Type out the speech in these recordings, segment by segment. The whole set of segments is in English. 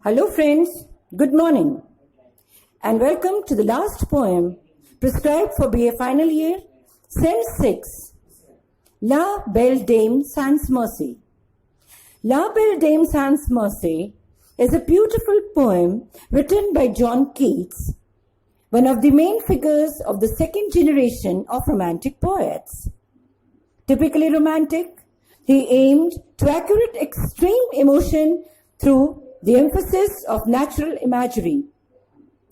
Hello friends, good morning and welcome to the last poem prescribed for BA final year, Sem 6, La Belle Dame sans Merci. La Belle Dame sans Merci is a beautiful poem written by John Keats, one of the main figures of the second generation of romantic poets. Typically romantic, he aimed to accurate extreme emotion through the emphasis of natural imagery.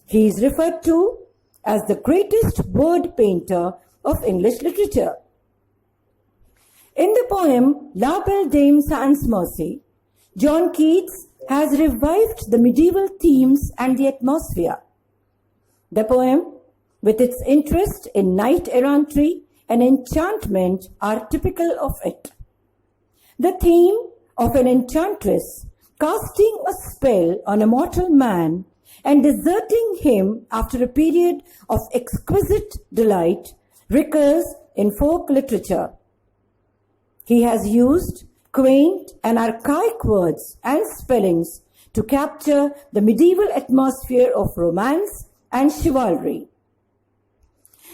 He is referred to as the greatest word painter of English literature. In the poem La Belle Dame sans Merci, John Keats has revived the medieval themes and the atmosphere. The poem, with its interest in knight-errantry and enchantment, are typical of it. The theme of an enchantress casting a spell on a mortal man and deserting him after a period of exquisite delight recurs in folk literature. He has used quaint and archaic words and spellings to capture the medieval atmosphere of romance and chivalry.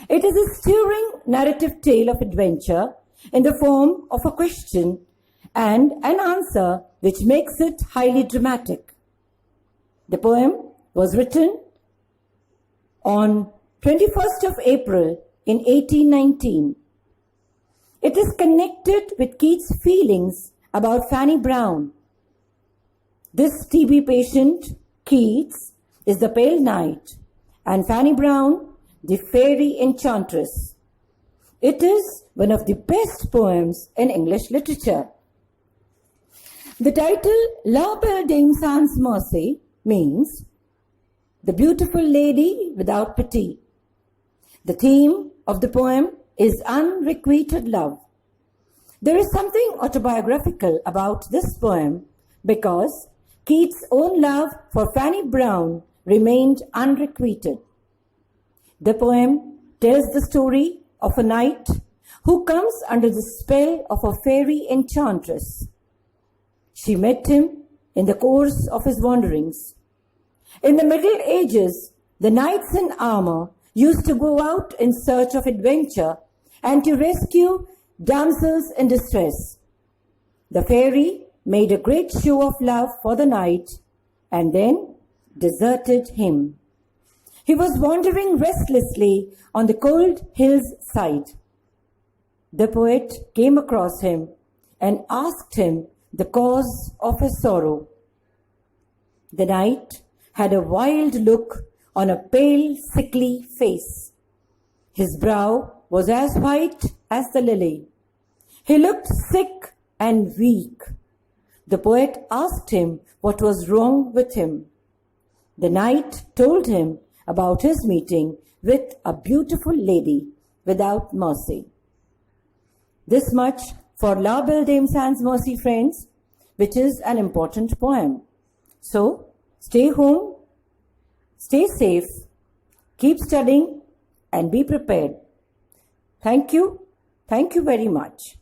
It is a stirring narrative tale of adventure in the form of a question and an answer which makes it highly dramatic. The poem was written on 21st of April in 1819. It is connected with Keats' feelings about Fanny Brown. This TB patient, Keats, is the pale knight and Fanny Brown, the fairy enchantress. It is one of the best poems in English literature. The title La Belle Dame sans Merci means the beautiful lady without pity. The theme of the poem is unrequited love. There is something autobiographical about this poem because Keats' own love for Fanny Brown remained unrequited. The poem tells the story of a knight who comes under the spell of a fairy enchantress. She met him in the course of his wanderings. In the Middle Ages, the knights in armor used to go out in search of adventure and to rescue damsels in distress. The fairy made a great show of love for the knight and then deserted him. He was wandering restlessly on the cold hill's side. The poet came across him and asked him the cause of his sorrow. The knight had a wild look on a pale, sickly face. His brow was as white as the lily. He looked sick and weak. The poet asked him what was wrong with him. The knight told him about his meeting with a beautiful lady without mercy. This much for La Belle Dame sans Merci, friends, which is an important poem. So, stay home, stay safe, keep studying and be prepared. Thank you very much.